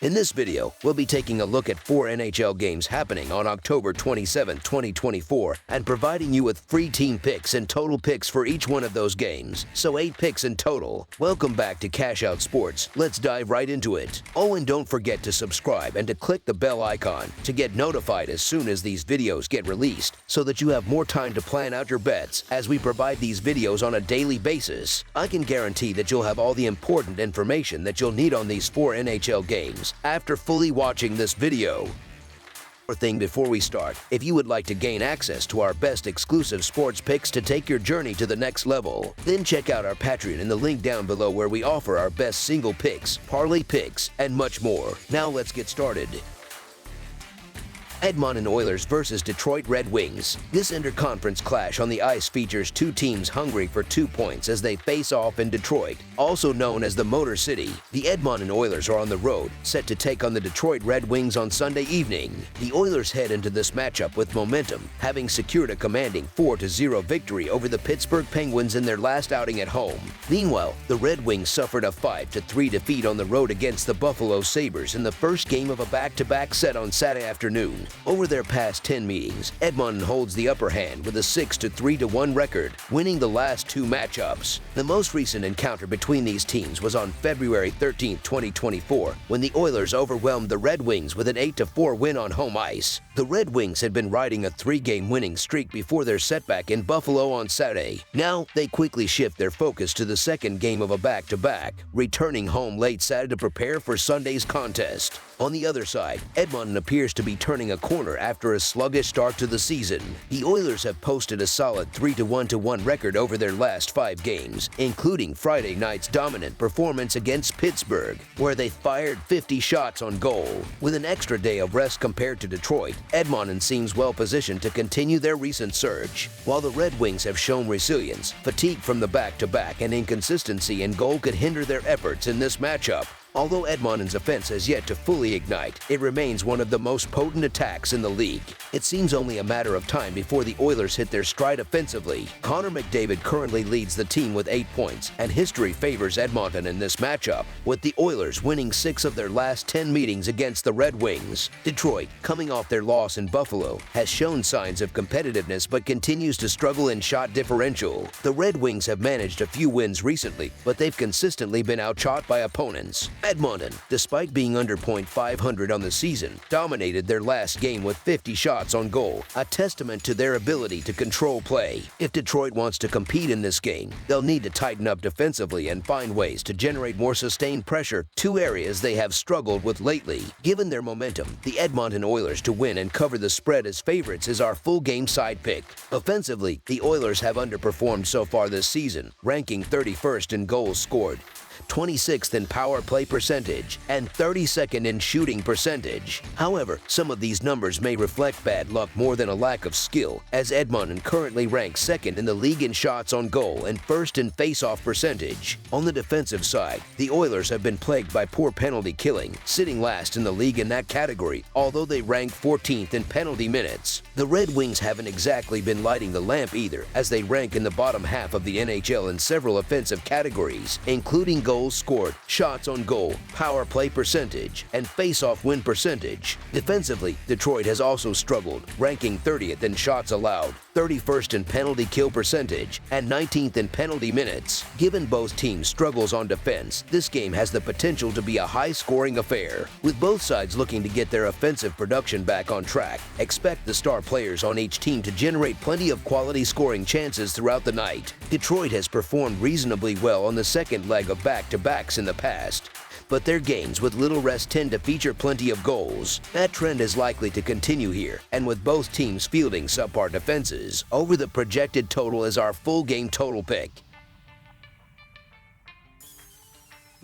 In this video, we'll be taking a look at 4 NHL games happening on October 27, 2024, and providing you with free team picks and total picks for each one of those games, so 8 picks in total. Welcome back to Cash Out Sports. Let's dive right into it. Oh, and don't forget to subscribe and to click the bell icon to get notified as soon as these videos get released, so that you have more time to plan out your bets as we provide these videos on a daily basis. I can guarantee that you'll have all the important information that you'll need on these 4 NHL games after fully watching this video. One thing before we start, if you would like to gain access to our best exclusive sports picks to take your journey to the next level, then check out our Patreon in the link down below where we offer our best single picks, parlay picks, and much more. Now let's get started. Edmonton Oilers versus Detroit Red Wings. This interconference clash on the ice features two teams hungry for 2 points as they face off in Detroit, also known as the Motor City. The Edmonton Oilers are on the road, set to take on the Detroit Red Wings on Sunday evening. The Oilers head into this matchup with momentum, having secured a commanding 4-0 victory over the Pittsburgh Penguins in their last outing at home. Meanwhile, the Red Wings suffered a 5-3 defeat on the road against the Buffalo Sabres in the first game of a back-to-back set on Saturday afternoon. Over their past 10 meetings, Edmonton holds the upper hand with a 6-3-1 record, winning the last 2 matchups. The most recent encounter between these teams was on February 13, 2024, when the Oilers overwhelmed the Red Wings with an 8-4 win on home ice. The Red Wings had been riding a 3-game winning streak before their setback in Buffalo on Saturday. Now, they quickly shift their focus to the second game of a back-to-back, returning home late Saturday to prepare for Sunday's contest. On the other side, Edmonton appears to be turning a corner after a sluggish start to the season. The Oilers have posted a solid 3-1 record over their last 5 games, including Friday night's dominant performance against Pittsburgh, where they fired 50 shots on goal. With an extra day of rest compared to Detroit, Edmonton seems well positioned to continue their recent surge. While the Red Wings have shown resilience, fatigue from the back-to-back and inconsistency in goal could hinder their efforts in this matchup. Although Edmonton's offense has yet to fully ignite, it remains one of the most potent attacks in the league. It seems only a matter of time before the Oilers hit their stride offensively. Connor McDavid currently leads the team with 8 points, and history favors Edmonton in this matchup, with the Oilers winning 6 of their last 10 meetings against the Red Wings. Detroit, coming off their loss in Buffalo, has shown signs of competitiveness but continues to struggle in shot differential. The Red Wings have managed a few wins recently, but they've consistently been outshot by opponents. Edmonton, despite being under .500 on the season, dominated their last game with 50 shots on goal, a testament to their ability to control play. If Detroit wants to compete in this game, they'll need to tighten up defensively and find ways to generate more sustained pressure, 2 areas they have struggled with lately. Given their momentum, the Edmonton Oilers to win and cover the spread as favorites is our full game side pick. Offensively, the Oilers have underperformed so far this season, ranking 31st in goals scored, 26th in power play percentage, and 32nd in shooting percentage. However, some of these numbers may reflect bad luck more than a lack of skill, as Edmonton currently ranks 2nd in the league in shots on goal and 1st in face-off percentage. On the defensive side, the Oilers have been plagued by poor penalty killing, sitting last in the league in that category, although they rank 14th in penalty minutes. The Red Wings haven't exactly been lighting the lamp either, as they rank in the bottom half of the NHL in several offensive categories, including goals scored, shots on goal, power play percentage, and face-off win percentage. Defensively, Detroit has also struggled, ranking 30th in shots allowed, 31st in penalty kill percentage, and 19th in penalty minutes. Given both teams' struggles on defense, this game has the potential to be a high-scoring affair. With both sides looking to get their offensive production back on track, expect the star players on each team to generate plenty of quality scoring chances throughout the night. Detroit has performed reasonably well on the second leg of back-to-backs in the past, but their games with little rest tend to feature plenty of goals. That trend is likely to continue here, and with both teams fielding subpar defenses, over the projected total is our full game total pick.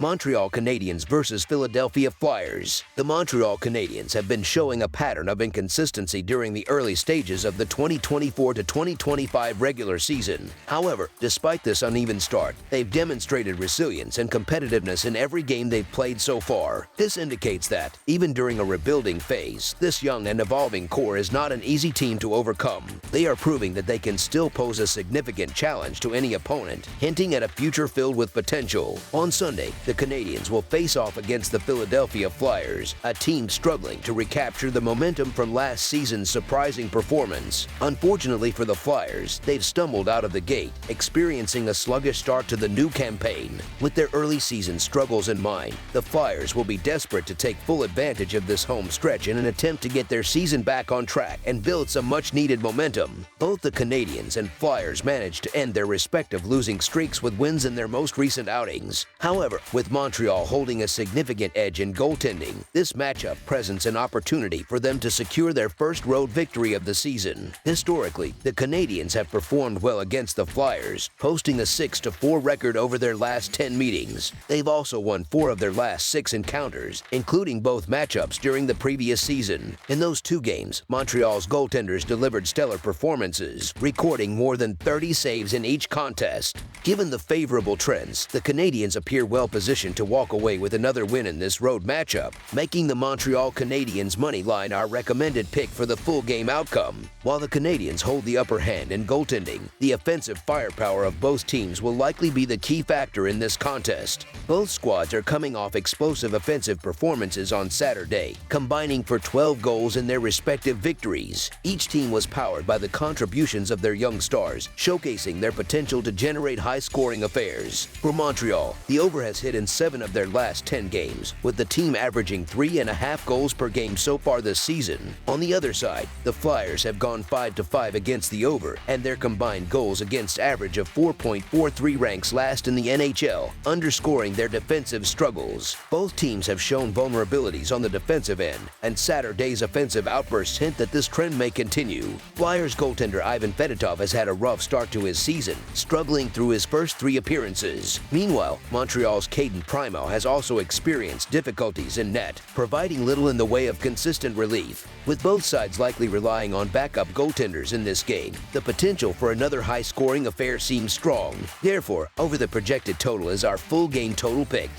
Montreal Canadiens versus Philadelphia Flyers. The Montreal Canadiens have been showing a pattern of inconsistency during the early stages of the 2024 to 2025 regular season. However, despite this uneven start, they've demonstrated resilience and competitiveness in every game they've played so far. This indicates that, even during a rebuilding phase, this young and evolving core is not an easy team to overcome. They are proving that they can still pose a significant challenge to any opponent, hinting at a future filled with potential. On Sunday, the Canadiens will face off against the Philadelphia Flyers, a team struggling to recapture the momentum from last season's surprising performance. Unfortunately for the Flyers, they've stumbled out of the gate, experiencing a sluggish start to the new campaign. With their early season struggles in mind, the Flyers will be desperate to take full advantage of this home stretch in an attempt to get their season back on track and build some much-needed momentum. Both the Canadiens and Flyers managed to end their respective losing streaks with wins in their most recent outings. However, with Montreal holding a significant edge in goaltending, this matchup presents an opportunity for them to secure their first road victory of the season. Historically, the Canadiens have performed well against the Flyers, posting a 6-4 record over their last 10 meetings. They've also won 4 of their last 6 encounters, including both matchups during the previous season. In those 2 games, Montreal's goaltenders delivered stellar performances, recording more than 30 saves in each contest. Given the favorable trends, the Canadiens appear well positioned to walk away with another win in this road matchup, making the Montreal Canadiens money line our recommended pick for the full game outcome. While the Canadiens hold the upper hand in goaltending, the offensive firepower of both teams will likely be the key factor in this contest. Both squads are coming off explosive offensive performances on Saturday, combining for 12 goals in their respective victories. Each team was powered by the contributions of their young stars, showcasing their potential to generate high-scoring affairs. For Montreal, the over has hit in 7 of their last 10 games, with the team averaging 3.5 goals per game so far this season. On the other side, the Flyers have gone 5-5 against the over, and their combined goals against average of 4.43 ranks last in the NHL, underscoring their defensive struggles. Both teams have shown vulnerabilities on the defensive end, and Saturday's offensive outbursts hint that this trend may continue. Flyers goaltender Ivan Fedotov has had a rough start to his season, struggling through his first 3 appearances. Meanwhile, Montreal's Caden Primo has also experienced difficulties in net, providing little in the way of consistent relief. With both sides likely relying on backup goaltenders in this game, the potential for another high-scoring affair seems strong. Therefore, over the projected total is our full game total pick.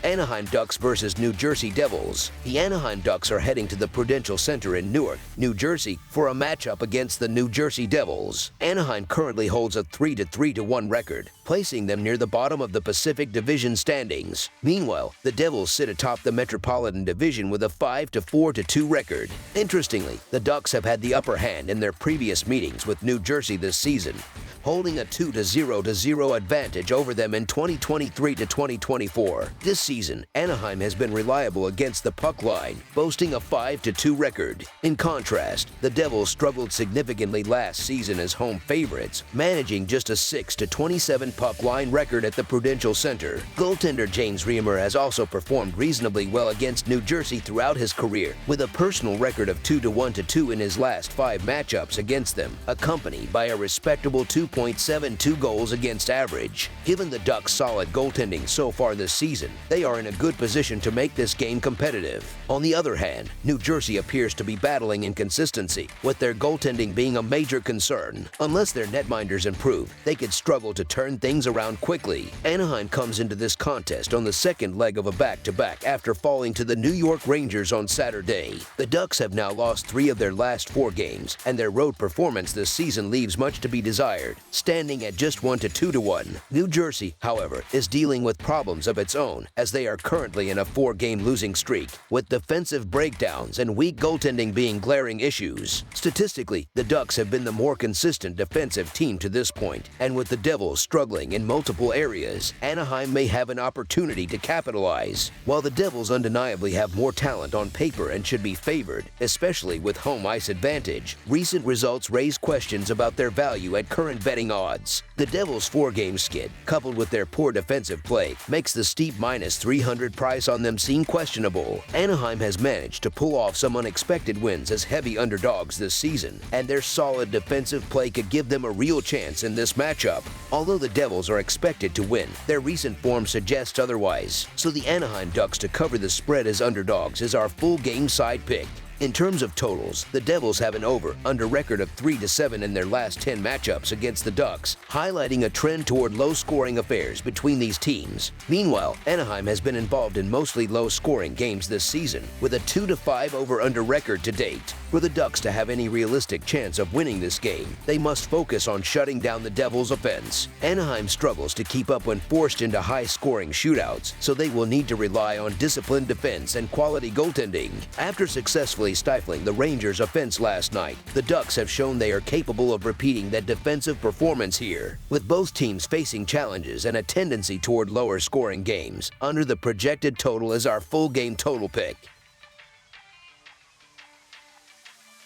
Anaheim Ducks versus New Jersey Devils. The Anaheim Ducks are heading to the Prudential Center in Newark, New Jersey, for a matchup against the New Jersey Devils. Anaheim currently holds a 3-3-1 record, placing them near the bottom of the Pacific Division standings. Meanwhile, the Devils sit atop the Metropolitan Division with a 5-4-2 record. Interestingly, the Ducks have had the upper hand in their previous meetings with New Jersey this season, holding a 2-0 advantage over them in 2023-2024. This season, Anaheim has been reliable against the puck line, boasting a 5-2 record. In contrast, the Devils struggled significantly last season as home favorites, managing just a 6-27 puck line record at the Prudential Center. Goaltender James Reimer has also performed reasonably well against New Jersey throughout his career, with a personal record of 2-1-2 in his last 5 matchups against them, accompanied by a respectable 2.72 goals against average. Given the Ducks' solid goaltending so far this season, they are in a good position to make this game competitive. On the other hand, New Jersey appears to be battling inconsistency, with their goaltending being a major concern. Unless their netminders improve, they could struggle to turn things around quickly. Anaheim comes into this contest on the second leg of a back-to-back after falling to the New York Rangers on Saturday. The Ducks have now lost 3 of their last 4 games, and their road performance this season leaves much to be desired, standing at just 1-2-1. New Jersey, however, is dealing with problems of its own, as they are currently in a 4-game losing streak, with defensive breakdowns and weak goaltending being glaring issues. Statistically, the Ducks have been the more consistent defensive team to this point, and with the Devils struggling in multiple areas, Anaheim may have an opportunity to capitalize. While the Devils undeniably have more talent on paper and should be favored, especially with home ice advantage, recent results raise questions about their value at current betting odds. The Devils' 4-game skid, coupled with their poor defensive play, makes the steep -300 price on them seem questionable. Anaheim has managed to pull off some unexpected wins as heavy underdogs this season, and their solid defensive play could give them a real chance in this matchup. Although the Devils are expected to win, their recent form suggests otherwise, so the Anaheim Ducks to cover the spread as underdogs is our full game side pick. In terms of totals, the Devils have an over-under record of 3-7 in their last 10 matchups against the Ducks, highlighting a trend toward low-scoring affairs between these teams. Meanwhile, Anaheim has been involved in mostly low-scoring games this season, with a 2-5 over-under record to date. For the Ducks to have any realistic chance of winning this game, they must focus on shutting down the Devils' offense. Anaheim struggles to keep up when forced into high-scoring shootouts, so they will need to rely on disciplined defense and quality goaltending. After successfully stifling the Rangers' offense last night, the Ducks have shown they are capable of repeating that defensive performance here. With both teams facing challenges and a tendency toward lower-scoring games, under the projected total is our full game total pick.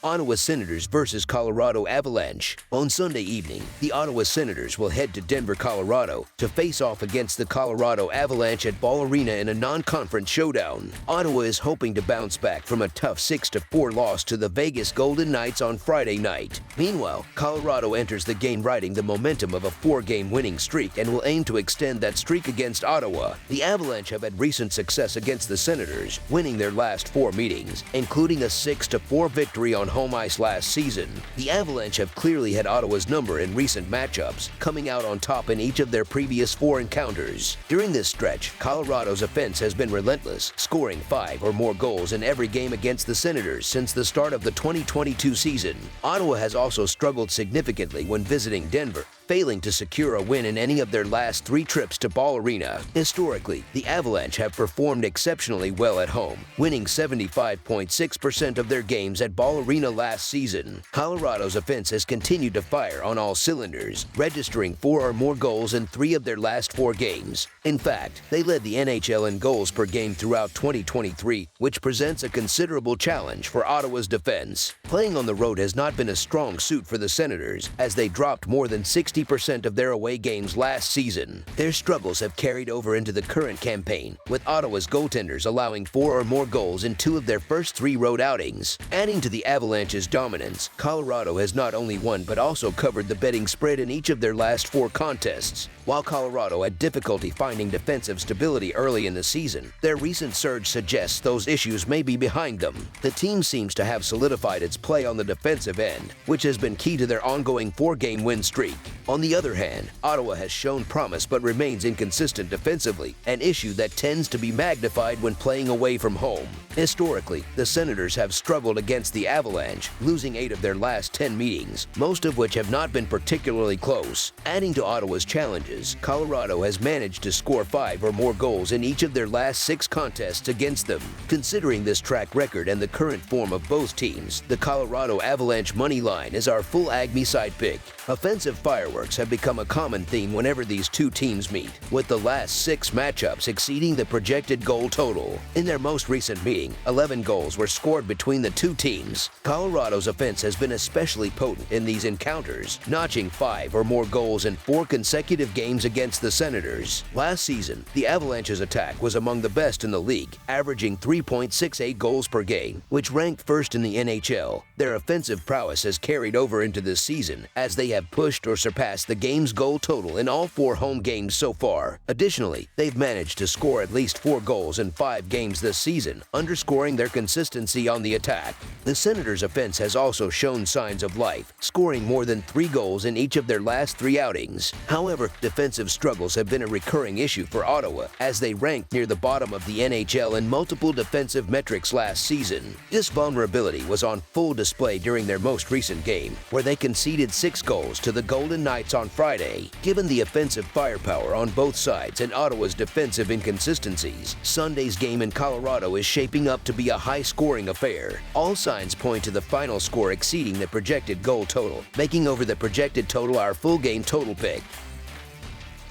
Ottawa Senators versus Colorado Avalanche. On Sunday evening, the Ottawa Senators will head to Denver, Colorado to face off against the Colorado Avalanche at Ball Arena in a non-conference showdown. Ottawa is hoping to bounce back from a tough 6-4 loss to the Vegas Golden Knights on Friday night. Meanwhile, Colorado enters the game riding the momentum of a 4-game winning streak and will aim to extend that streak against Ottawa. The Avalanche have had recent success against the Senators, winning their last 4 meetings, including a 6-4 victory on home ice last season. The Avalanche have clearly had Ottawa's number in recent matchups, coming out on top in each of their previous 4 encounters. During this stretch, Colorado's offense has been relentless, scoring 5 or more goals in every game against the Senators since the start of the 2022 season. Ottawa has also struggled significantly when visiting Denver, failing to secure a win in any of their last 3 trips to Ball Arena. Historically, the Avalanche have performed exceptionally well at home, winning 75.6% of their games at Ball Arena last season. Colorado's offense has continued to fire on all cylinders, registering 4 or more goals in 3 of their last 4 games. In fact, they led the NHL in goals per game throughout 2023, which presents a considerable challenge for Ottawa's defense. Playing on the road has not been a strong suit for the Senators, as they dropped more than 60% of their away games last season. Their struggles have carried over into the current campaign, with Ottawa's goaltenders allowing 4 or more goals in 2 of their first 3 road outings. Adding to the Avalanche's dominance, Colorado has not only won but also covered the betting spread in each of their last 4 contests. While Colorado had difficulty finding defensive stability early in the season, their recent surge suggests those issues may be behind them. The team seems to have solidified its play on the defensive end, which has been key to their ongoing 4-game win streak. On the other hand, Ottawa has shown promise but remains inconsistent defensively, an issue that tends to be magnified when playing away from home. Historically, the Senators have struggled against the Avalanche, losing 8 of their last 10 meetings, most of which have not been particularly close. Adding to Ottawa's challenges, Colorado has managed to score 5 or more goals in each of their last 6 contests against them. Considering this track record and the current form of both teams, the Colorado Avalanche money line is our full AGME side pick. Offensive fireworks have become a common theme whenever these 2 teams meet, with the last 6 matchups exceeding the projected goal total. In their most recent meeting, 11 goals were scored between the 2 teams. Colorado's offense has been especially potent in these encounters, notching 5 or more goals in 4 consecutive games against the Senators. Last season, the Avalanche's attack was among the best in the league, averaging 3.68 goals per game, which ranked first in the NHL. Their offensive prowess has carried over into this season, as they have pushed or surpassed the game's goal total in all 4 home games so far. Additionally, they've managed to score at least 4 goals in 5 games this season, underscoring their consistency on the attack. The Senators' offense has also shown signs of life, scoring more than 3 goals in each of their last 3 outings. However, defensive struggles have been a recurring issue for Ottawa, as they ranked near the bottom of the NHL in multiple defensive metrics last season. This vulnerability was on full display during their most recent game, where they conceded 6 goals to the Golden Knights on Friday. Given the offensive firepower on both sides and Ottawa's defensive inconsistencies, Sunday's game in Colorado is shaping up to be a high-scoring affair. All signs point to the final score exceeding the projected goal total, making over the projected total our full game total pick.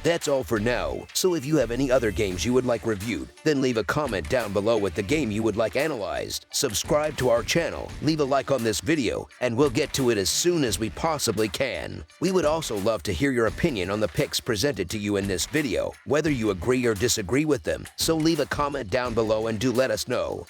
That's all for now, so if you have any other games you would like reviewed, then leave a comment down below with the game you would like analyzed. Subscribe to our channel, leave a like on this video, and we'll get to it as soon as we possibly can. We would also love to hear your opinion on the picks presented to you in this video, whether you agree or disagree with them, so leave a comment down below and do let us know.